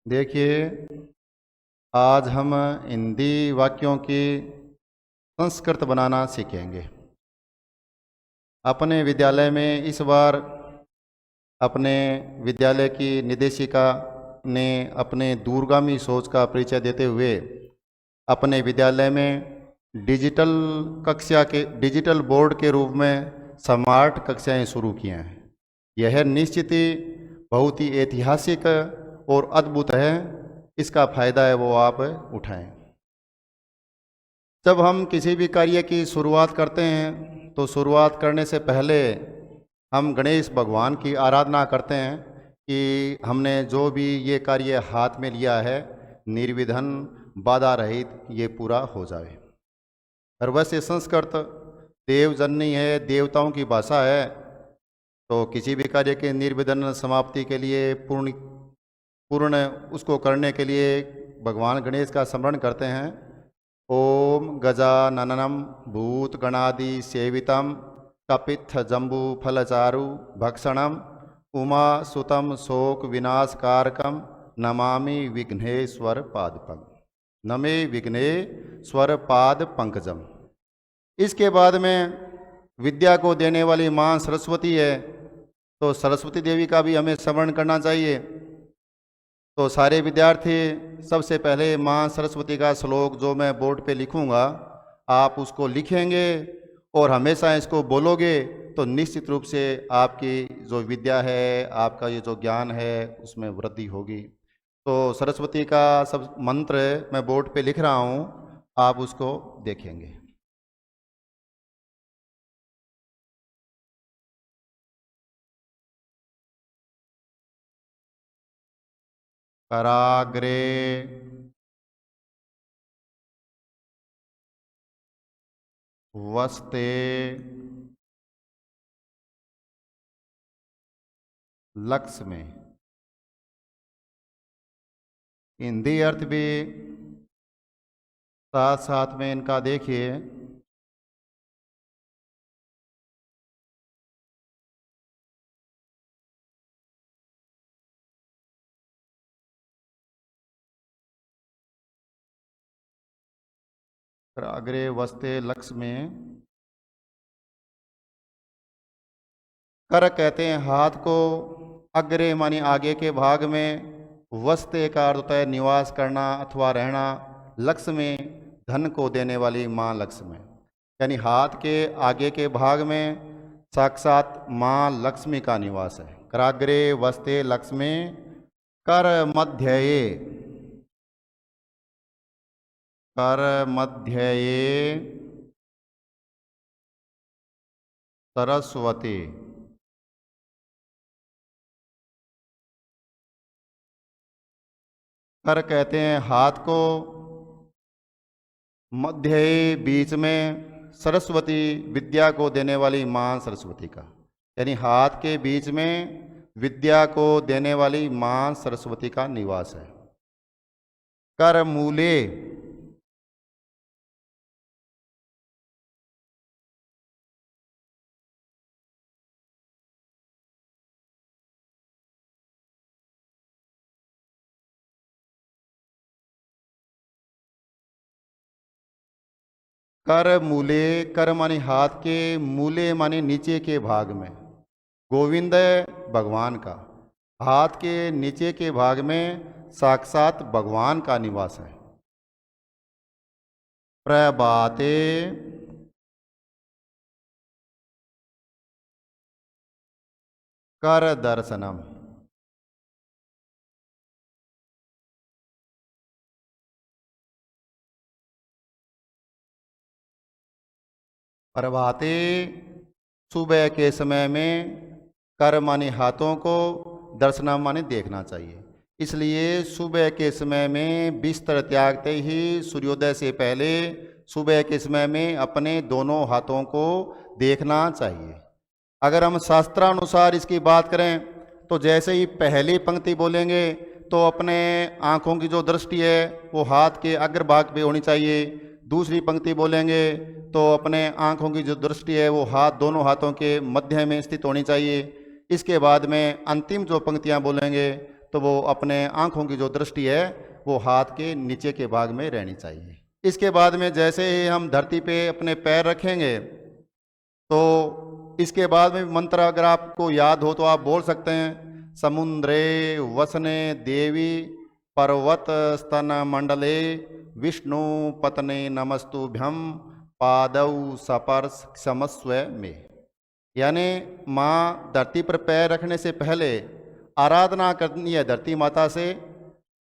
देखिए, आज हम हिंदी वाक्यों की संस्कृत बनाना सीखेंगे। अपने विद्यालय में इस बार अपने विद्यालय की निदेशिका ने अपने दूरगामी सोच का परिचय देते हुए अपने विद्यालय में डिजिटल बोर्ड के रूप में स्मार्ट कक्षाएं शुरू की हैं। यह निश्चित ही बहुत ही ऐतिहासिक और अद्भुत है। इसका फायदा है वो आप उठाएं। जब हम किसी भी कार्य की शुरुआत करते हैं तो शुरुआत करने से पहले हम गणेश भगवान की आराधना करते हैं कि हमने जो भी ये कार्य हाथ में लिया है निर्विघ्न बाधा रहित ये पूरा हो जाए। और वैसे संस्कृत देवजननी है, देवताओं की भाषा है, तो किसी भी कार्य के निर्विघ्न समाप्ति के लिए पूर्ण उसको करने के लिए भगवान गणेश का स्मरण करते हैं। ओम गजाननम भूत गणादि सेवितम कपित्थ जम्बू फलचारु भक्षणम उमा सुतम शोक विनाशकारकम नमामि विघ्नेश्वर पादपंकजम। नमे विघ्नेश्वर पाद पंकजम। इसके बाद में विद्या को देने वाली माँ सरस्वती है, तो सरस्वती देवी का भी हमें स्मरण करना चाहिए। तो सारे विद्यार्थी सबसे पहले माँ सरस्वती का श्लोक जो मैं बोर्ड पे लिखूंगा आप उसको लिखेंगे और हमेशा इसको बोलोगे तो निश्चित रूप से आपकी जो विद्या है, आपका ये जो ज्ञान है उसमें वृद्धि होगी। तो सरस्वती का सब मंत्र मैं बोर्ड पे लिख रहा हूँ, आप उसको देखेंगे। कराग्रे वस्ते लक्ष्य में। हिंदी अर्थ भी साथ साथ में इनका देखिए। अग्रे वस्ते लक्ष्य में कर कहते हैं हाथ को, अग्रे मानी आगे के भाग में, वस्ते का अर्थ होता है निवास करना अथवा रहना, लक्ष्य में धन को देने वाली माँ लक्ष्मी में, यानी हाथ के आगे के भाग में साक्षात माँ लक्ष्मी का निवास है। कराग्रे वस्ते लक्ष्मी कर मध्यये, कर मध्यये सरस्वती। कर कहते हैं हाथ को, मध्य बीच में, सरस्वती विद्या को देने वाली माँ सरस्वती का, यानी हाथ के बीच में विद्या को देने वाली माँ सरस्वती का निवास है। कर मूले, कर मूले, कर मानी हाथ के, मूले मानी नीचे के भाग में, गोविंद भगवान का हाथ के नीचे के भाग में साक्षात भगवान का निवास है। प्रभाते कर दर्शनम, प्रभाते सुबह के समय में, कर माने हाथों को, दर्शना माने देखना चाहिए। इसलिए सुबह के समय में बिस्तर त्यागते ही सूर्योदय से पहले सुबह के समय में अपने दोनों हाथों को देखना चाहिए। अगर हम शास्त्रानुसार इसकी बात करें तो जैसे ही पहली पंक्ति बोलेंगे तो अपने आँखों की जो दृष्टि है वो हाथ के अग्रभाग पे होनी चाहिए। दूसरी पंक्ति बोलेंगे तो अपने आँखों की जो दृष्टि है वो दोनों हाथों के मध्य में स्थित होनी चाहिए। इसके बाद में अंतिम जो पंक्तियाँ बोलेंगे तो वो अपने आँखों की जो दृष्टि है वो हाथ के नीचे के भाग में रहनी चाहिए। इसके बाद में जैसे ही हम धरती पे अपने पैर रखेंगे तो इसके बाद में मंत्र अगर आपको याद हो तो आप बोल सकते हैं, समुद्रे वसने देवी पर्वत स्तन मंडले विष्णु पत्ने नमस्तुभ्यम पादौ सपर्श क्षमस्व में। यानी माँ धरती पर पैर रखने से पहले आराधना करनी है धरती माता से,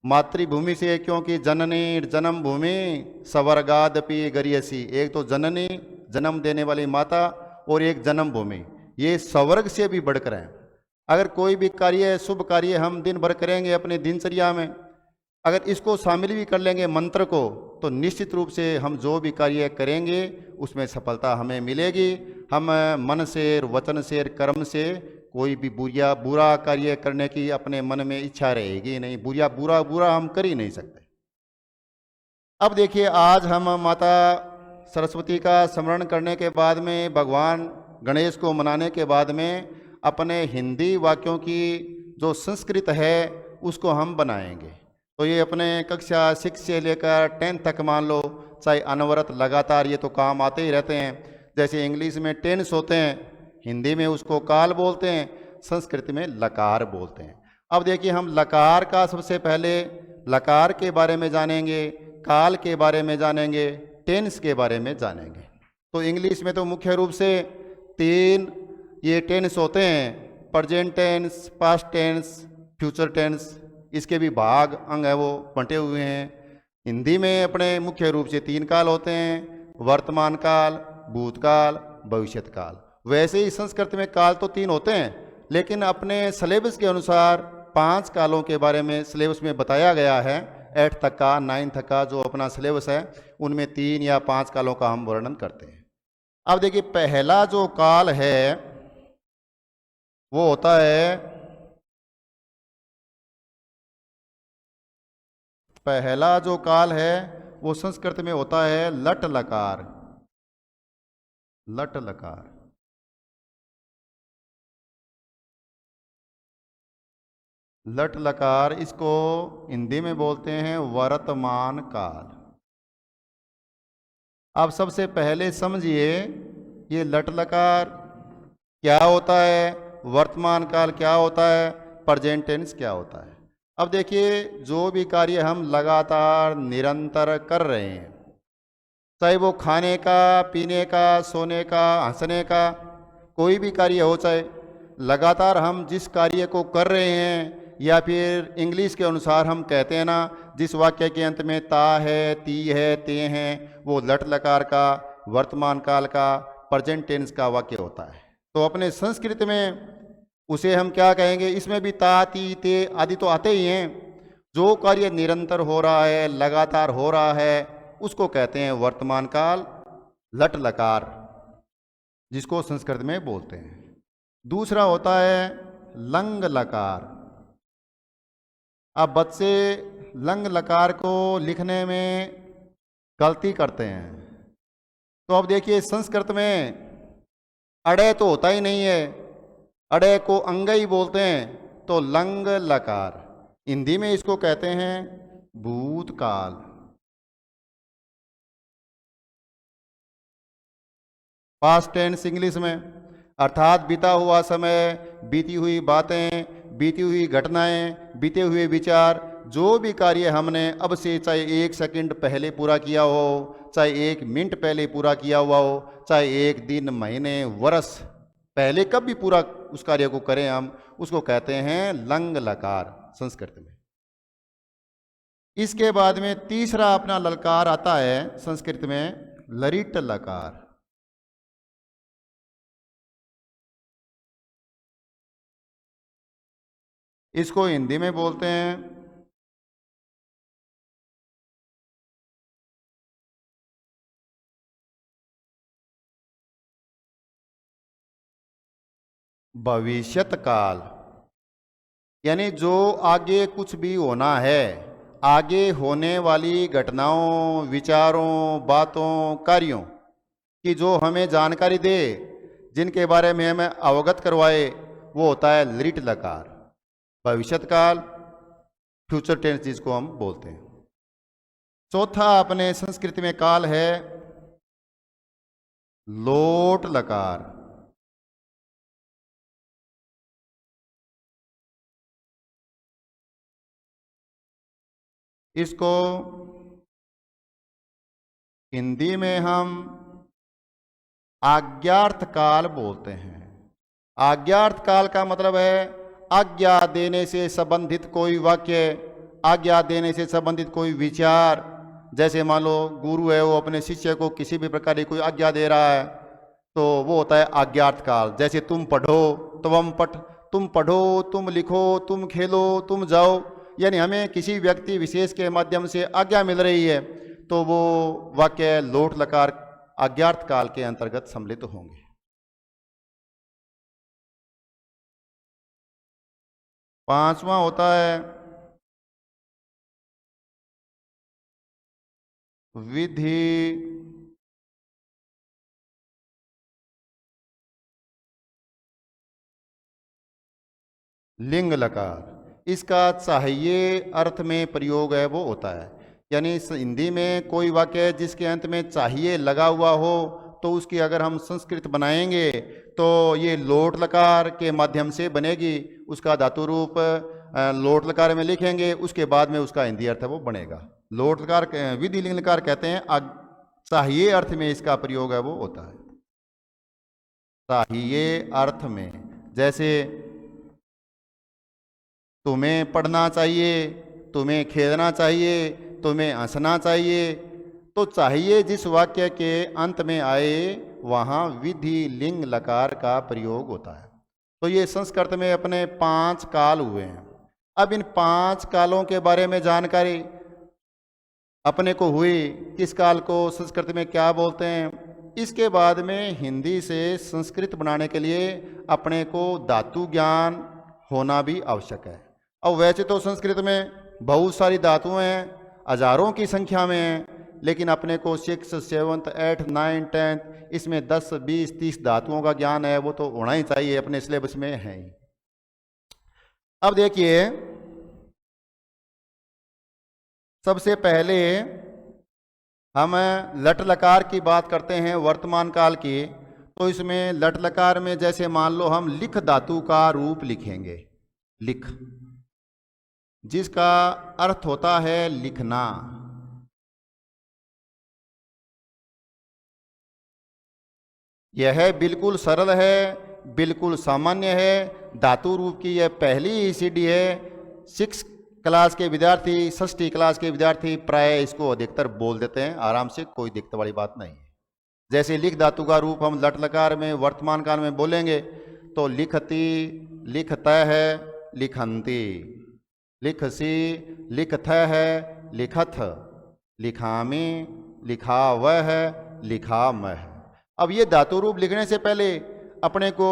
मातृभूमि से, क्योंकि जननी जन्म भूमि स्वर्गादपि गरियसी। एक तो जननी जन्म देने वाली माता और एक जन्म भूमि, ये स्वर्ग से भी बढ़कर है। अगर कोई भी कार्य शुभ कार्य हम दिन भर करेंगे अपने दिनचर्या में, अगर इसको शामिल भी कर लेंगे मंत्र को, तो निश्चित रूप से हम जो भी कार्य करेंगे उसमें सफलता हमें मिलेगी। हम मन से, वचन से, कर्म से कोई भी बुरा कार्य करने की अपने मन में इच्छा रहेगी नहीं, बुरा हम कर ही नहीं सकते। अब देखिए, आज हम माता सरस्वती का स्मरण करने के बाद में, भगवान गणेश को मनाने के बाद में, अपने हिंदी वाक्यों की जो संस्कृत है उसको हम बनाएंगे। तो ये अपने कक्षा 6 से लेकर 10 तक मान लो, चाहे अनवरत लगातार ये तो काम आते ही रहते हैं। जैसे इंग्लिश में टेंस होते हैं, हिंदी में उसको काल बोलते हैं, संस्कृत में लकार बोलते हैं। अब देखिए, हम लकार का सबसे पहले लकार के बारे में जानेंगे, काल के बारे में जानेंगे, टेंस के बारे में जानेंगे। तो इंग्लिश में तो मुख्य रूप से 3 ये टेंस होते हैं, present tense, past tense, future tense. इसके भी भाग अंग है वो बंटे हुए हैं। हिंदी में अपने मुख्य रूप से 3 काल होते हैं, वर्तमान काल, भूतकाल, भविष्यत काल। वैसे ही संस्कृत में काल तो 3 होते हैं, लेकिन अपने सिलेबस के अनुसार 5 कालों के बारे में सिलेबस में बताया गया है। 8 तक का, 9 तक का जो अपना सिलेबस है उनमें 3 या 5 कालों का हम वर्णन करते हैं। अब देखिए, पहला जो काल है वो होता है, पहला जो काल है वो संस्कृत में होता है लट लकार। लट लकार, लट लकार, इसको हिंदी में बोलते हैं वर्तमान काल। अब सबसे पहले समझिए ये लट लकार क्या होता है, वर्तमान काल क्या होता है, प्रेजेंट टेंस क्या होता है। अब देखिए, जो भी कार्य हम लगातार निरंतर कर रहे हैं, चाहे वो खाने का, पीने का, सोने का, हंसने का, कोई भी कार्य हो, चाहे लगातार हम जिस कार्य को कर रहे हैं, या फिर इंग्लिश के अनुसार हम कहते हैं ना, जिस वाक्य के अंत में ता है, ती है, ते हैं, वो लट लकार का, वर्तमान काल का, प्रेजेंट टेंस का वाक्य होता है। तो अपने संस्कृत में उसे हम क्या कहेंगे, इसमें भी ता, ती, ते आदि तो आते ही हैं। जो कार्य निरंतर हो रहा है, लगातार हो रहा है, उसको कहते हैं वर्तमान काल, लट लकार, जिसको संस्कृत में बोलते हैं। दूसरा होता है लंग लकार। अब बच्चे लंग लकार को लिखने में गलती करते हैं। तो अब देखिए, संस्कृत में अड़े तो होता ही नहीं है, अड़े को अंगई बोलते हैं, तो लंग लकार। हिंदी में इसको कहते हैं भूतकाल। पास्ट टेंस इंग्लिश में, अर्थात बीता हुआ समय, बीती हुई बातें, बीती हुई घटनाएं, बीते हुए विचार, जो भी कार्य हमने अब से चाहे 1 सेकंड पहले पूरा किया हो, चाहे 1 मिनट पहले पूरा किया हुआ हो, चाहे 1 दिन, महीने, वर्ष पहले कब भी पूरा उस कार्य को करें, हम उसको कहते हैं लंग लकार संस्कृत में। इसके बाद में तीसरा अपना ललकार आता है संस्कृत में लरिट लकार। इसको हिंदी में बोलते हैं भविष्यत काल। यानी जो आगे कुछ भी होना है, आगे होने वाली घटनाओं, विचारों, बातों, कार्यों की जो हमें जानकारी दे, जिनके बारे में हमें अवगत करवाए, वो होता है लिट लकार। भविष्यत काल फ्यूचर टेंस जिसको हम बोलते हैं। चौथा अपने संस्कृत में काल है लोट लकार। इसको हिंदी में हम आज्ञार्थ काल बोलते हैं। आज्ञार्थ काल का मतलब है आज्ञा देने से संबंधित कोई वाक्य, आज्ञा देने से संबंधित कोई विचार। जैसे मान लो गुरु है, वो अपने शिष्य को किसी भी प्रकार की कोई आज्ञा दे रहा है, तो वो होता है आज्ञार्थ काल। जैसे तुम पढ़ो, त्वम पठ, तुम पढ़ो, तुम लिखो, तुम खेलो, तुम जाओ, यानी हमें किसी व्यक्ति विशेष के माध्यम से आज्ञा मिल रही है, तो वो वाक्य लोट लकार आज्ञार्थ काल के अंतर्गत सम्मिलित होंगे। पांचवा होता है विधि लिंग लकार। इसका चाहिए अर्थ में प्रयोग है वो होता है, यानी हिंदी में कोई वाक्य जिसके अंत में चाहिए लगा हुआ हो, तो उसकी अगर हम संस्कृत बनाएंगे तो ये लोट लकार के माध्यम से बनेगी। उसका धातु रूप लोट लकार में लिखेंगे, उसके बाद में उसका हिंदी अर्थ है वो बनेगा। लोट लकार विधि लिंग लकार कहते हैं, चाहिए अर्थ में इसका प्रयोग है वो होता है। चाहिए अर्थ में, जैसे तुम्हें पढ़ना चाहिए, तुम्हें खेलना चाहिए, तुम्हें हंसना चाहिए, तो चाहिए जिस वाक्य के अंत में आए वहाँ विधि लिंग लकार का प्रयोग होता है। तो ये संस्कृत में अपने 5 काल हुए हैं। अब इन 5 कालों के बारे में जानकारी अपने को हुई, किस काल को संस्कृत में क्या बोलते हैं। इसके बाद में हिंदी से संस्कृत बनाने के लिए अपने को धातु ज्ञान होना भी आवश्यक है। अब वैसे तो संस्कृत में बहुत सारी धातुएं हैं, हजारों की संख्या में हैं, लेकिन अपने को 6, 7, 8, 9, 10 इसमें 10, 20, 30 धातुओं का ज्ञान है, वो तो होना ही चाहिए, अपने सिलेबस में है ही। अब देखिए, सबसे पहले हम लट लकार की बात करते हैं वर्तमान काल की। तो इसमें लट लकार में जैसे मान लो हम लिख धातु का रूप लिखेंगे, लिख, जिसका अर्थ होता है लिखना। यह बिल्कुल सरल है, बिल्कुल सामान्य है। धातु रूप की यह पहली ईसीडी है। 6 क्लास के विद्यार्थी, 6ठी क्लास के विद्यार्थी प्राय इसको अधिकतर बोल देते हैं आराम से, कोई दिक्कत वाली बात नहीं है। जैसे लिख धातु का रूप हम लट लकार में वर्तमान काल में बोलेंगे तो लिखती, लिखता है, लिखंती, लिखसी, लिखथ है, लिखथ, लिखामी, लिखावह, लिखामह। अब ये धातु रूप लिखने से पहले अपने को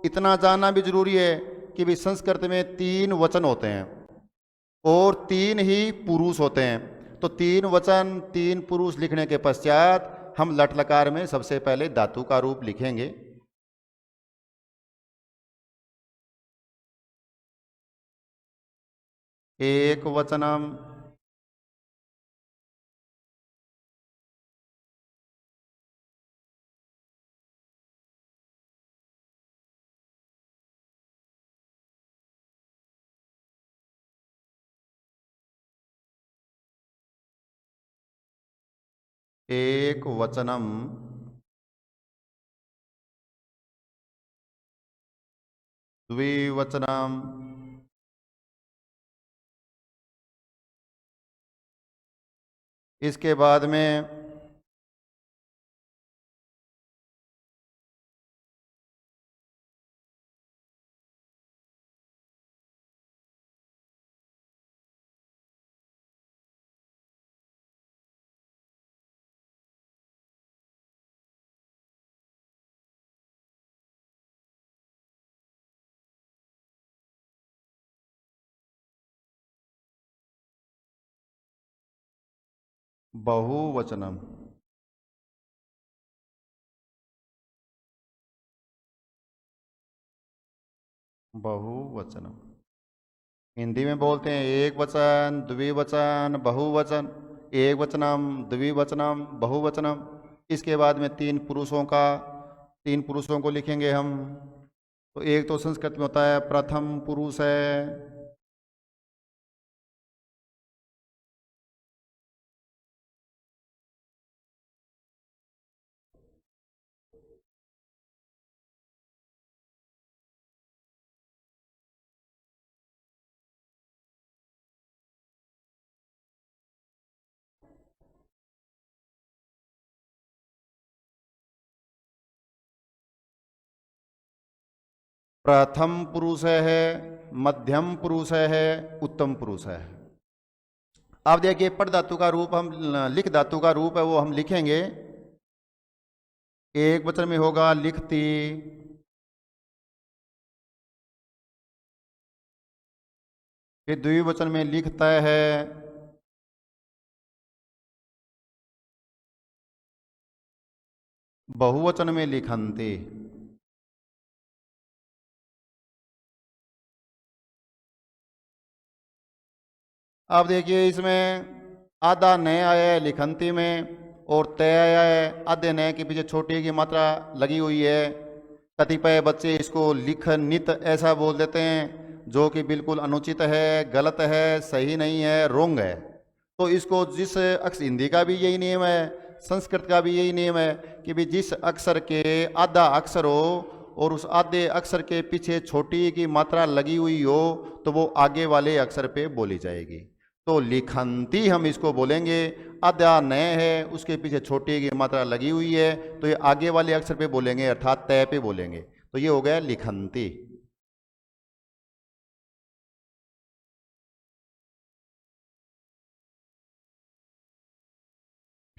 इतना जानना भी जरूरी है कि भी संस्कृत में 3 वचन होते हैं और 3 ही पुरुष होते हैं। तो 3 वचन 3 पुरुष लिखने के पश्चात हम लट लकार में सबसे पहले धातु का रूप लिखेंगे। एक वचनम, एक वचनम, द्विवचनम, इसके बाद में बहुवचनम। बहुवचनम। हिंदी में बोलते हैं एक वचन, द्विवचन, बहुवचन। एक वचनम, द्विवचनम, बहुवचनम। इसके बाद में तीन पुरुषों को लिखेंगे हम। तो एक तो संस्कृत में होता है प्रथम पुरुष है, प्रथम पुरुष है, मध्यम पुरुष है, उत्तम पुरुष है। अब देखिए पद धातु का रूप हम, लिख धातु का रूप है वो हम लिखेंगे। एक वचन में होगा लिखती, फिर द्विवचन में लिखता है, बहुवचन में लिखंती। अब देखिए इसमें आधा नय आया है लिखंती में, और तय आया है। आधे नय के पीछे छोटी की मात्रा लगी हुई है। कतिपय बच्चे इसको लिख नित ऐसा बोल देते हैं, जो कि बिल्कुल अनुचित है, गलत है, सही नहीं है, रोंग है। तो इसको जिस अक्षर, हिंदी का भी यही नियम है, संस्कृत का भी यही नियम है कि भी जिस अक्षर के आधा अक्षर हो और उस आधे अक्षर के पीछे छोटी की मात्रा लगी हुई हो, तो वो आगे वाले अक्षर पे बोली जाएगी। तो लिखंती हम इसको बोलेंगे। आधा नय है, उसके पीछे छोटी की मात्रा लगी हुई है, तो ये आगे वाले अक्षर पे बोलेंगे, अर्थात तय पे बोलेंगे। तो ये हो गया लिखंती।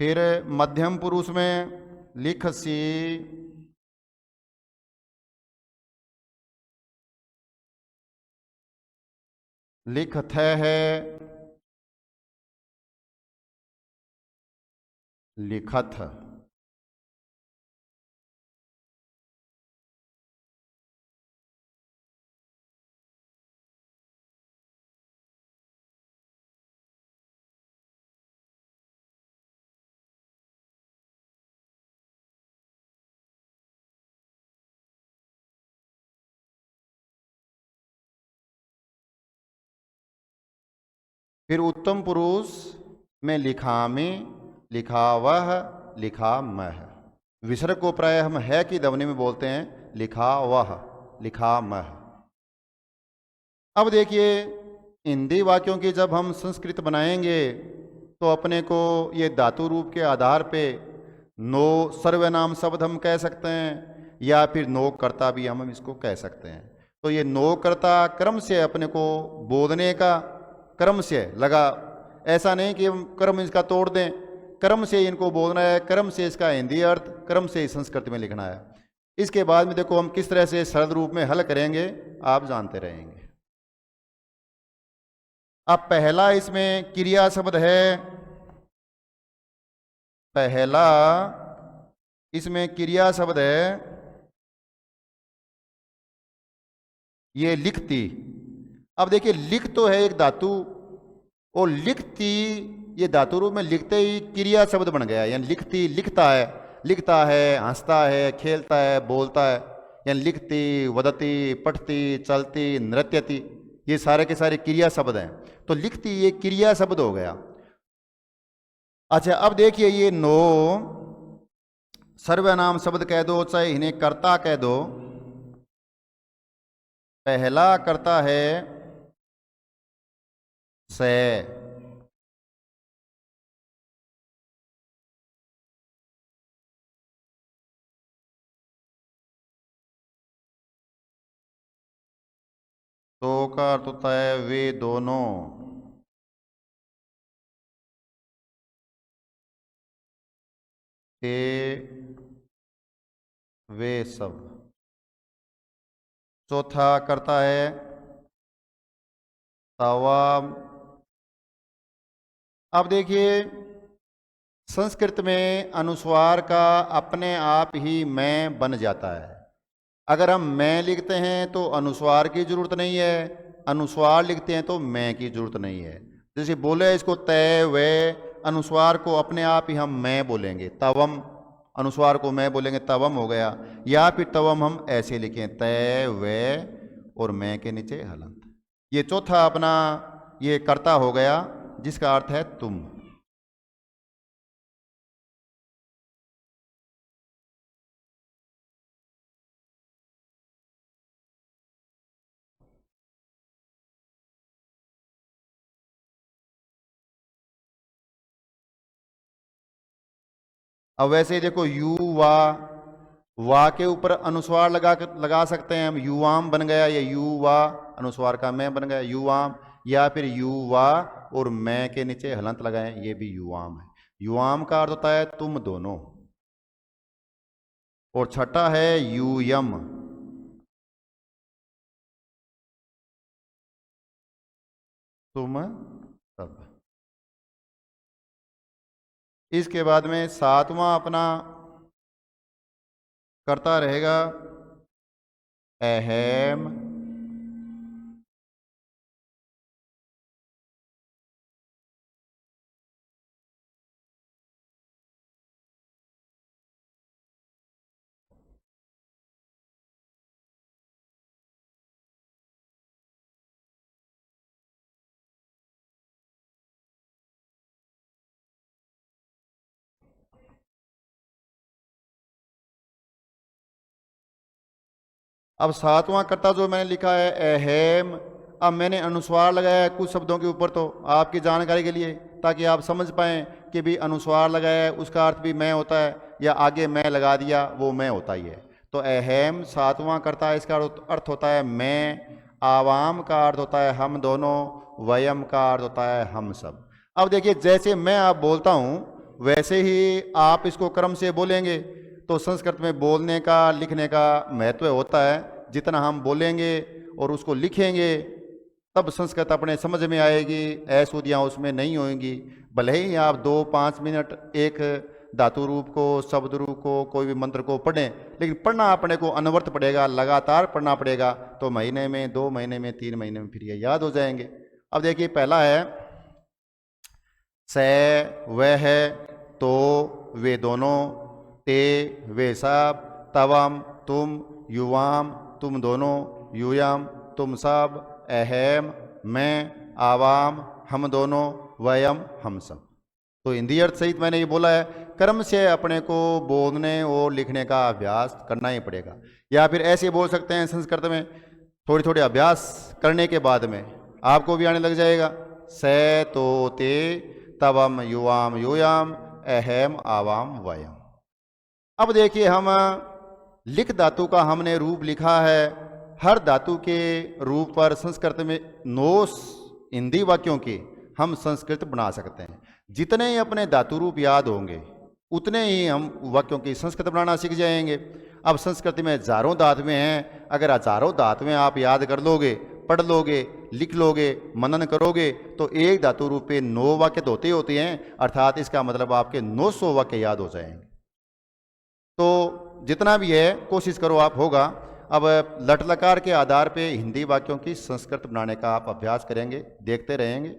फिर मध्यम पुरुष में लिखसी, लिखथ है, लिखथ। फिर उत्तम पुरुष में लिखामी, लिखावह, लिखामह। विसर्ग को प्राय हम है की ध्वनि में बोलते हैं, लिखावह, लिखामह। अब देखिए हिंदी वाक्यों की जब हम संस्कृत बनाएंगे तो अपने को ये धातु रूप के आधार पे नो सर्वनाम शब्द हम कह सकते हैं, या फिर नो कर्ता भी हम इसको कह सकते हैं। तो ये नो कर्ता क्रम से अपने को बोलने का क्रम से लगा, ऐसा नहीं कि हम क्रम इसका तोड़ दें, क्रम से इनको बोलना है, क्रम से इसका हिंदी अर्थ, क्रम से संस्कृत में लिखना है। इसके बाद में देखो हम किस तरह से सरल रूप में हल करेंगे, आप जानते रहेंगे। अब पहला इसमें क्रिया शब्द है, पहला इसमें क्रिया शब्द है ये लिखती। अब देखिए लिख तो है एक धातु, और लिखती ये धातु रूप में लिखते ही क्रिया शब्द बन गया। यानी लिखती लिखता है, लिखता है, हंसता है, खेलता है, बोलता है। यानी लिखती, वदती, पठती, चलती, नृत्यति, ये सारे के सारे क्रिया शब्द हैं। तो लिखती ये क्रिया शब्द हो गया। अच्छा अब देखिए ये नो सर्वनाम शब्द कह दो, चाहे इन्हें कर्ता कह दो। पहला कर्ता है से, तो का अर्थ होता है वे दोनों, ते वे सब। चौथा करता है तवा। अब देखिए संस्कृत में अनुस्वार का अपने आप ही मैं बन जाता है। अगर हम मैं लिखते हैं तो अनुस्वार की जरूरत नहीं है, अनुस्वार लिखते हैं तो मैं की जरूरत नहीं है। जैसे बोले इसको तय वे, अनुस्वार को अपने आप ही हम मैं बोलेंगे, तवम, अनुस्वार को मैं बोलेंगे तवम हो गया। या फिर तवम हम ऐसे लिखें, तय वे और मैं के नीचे हलंत। ये चौथा अपना ये कर्ता हो गया जिसका अर्थ है तुम। अब वैसे ही देखो यू वा के ऊपर अनुस्वार लगा सकते हैं हम, युवाम बन गया, या यू वा अनुस्वार का मैं बन गया युवाम। या फिर युवा और मैं के नीचे हलंत लगाएं, ये भी युवाम है। युवाम का अर्थ होता है तुम दोनों। और छठा है यूयम, तुम सब। इसके बाद में सातवां अपना करता रहेगा अहम। अब सातवां कर्ता जो मैंने लिखा है अहम, अब मैंने अनुस्वार लगाया है कुछ शब्दों के ऊपर, तो आपकी जानकारी के लिए, ताकि आप समझ पाएं कि भी अनुस्वार लगाया है उसका अर्थ भी मैं होता है, या आगे मैं लगा दिया वो मैं होता ही है। तो अहम सातवां कर्ता है, इसका अर्थ होता है मैं। आवाम का अर्थ होता है हम दोनों। वयम का अर्थ होता है हम सब। अब देखिए जैसे मैं आप बोलता हूँ वैसे ही आप इसको क्रम से बोलेंगे। तो संस्कृत में बोलने का लिखने का महत्व होता है, जितना हम बोलेंगे और उसको लिखेंगे तब संस्कृत अपने समझ में आएगी, ऐसुदियाँ उसमें नहीं होंगी। भले ही आप 2-5 मिनट एक धातु रूप को, शब्द रूप को, कोई भी मंत्र को पढ़ें, लेकिन पढ़ना अपने को अनवरत पड़ेगा, लगातार पढ़ना पड़ेगा। तो महीने में, 2 महीने में, 3 महीने में फिर ये याद हो जाएंगे। अब देखिए पहला है से, वह है, तो वे दोनों, ते वे सब, तवम तुम, युवाम तुम दोनों, यूयम तुम सब, अहम मैं, आवाम हम दोनों, वयम हम सब। तो हिंदी अर्थ सहित मैंने ये बोला है, क्रम से अपने को बोलने और लिखने का अभ्यास करना ही पड़ेगा। या फिर ऐसे बोल सकते हैं संस्कृत में, थोड़ी थोड़ी अभ्यास करने के बाद में आपको भी आने लग जाएगा। से, तो, ते, तवम, युवाम, यूयम, अहम, आवाम, वयम। अब देखिए हम लिख धातु का हमने रूप लिखा है। हर धातु के रूप पर संस्कृत में 9 हिंदी वाक्यों के हम संस्कृत बना सकते हैं। जितने ही अपने धातु रूप याद होंगे उतने ही हम वाक्यों की संस्कृत बनाना सीख जाएंगे। अब संस्कृत में हजारों धातुएं हैं, अगर हजारों धातुएं आप याद कर लोगे, पढ़ लोगे, लिख लोगे, मनन करोगे, तो एक धातु रूप पे 9 वाक्य तो होते हैं, अर्थात इसका मतलब आपके 900 वाक्य याद हो जाएंगे। तो जितना भी है कोशिश करो आप, होगा। अब लट लकार के आधार पे हिंदी वाक्यों की संस्कृत बनाने का आप अभ्यास करेंगे, देखते रहेंगे।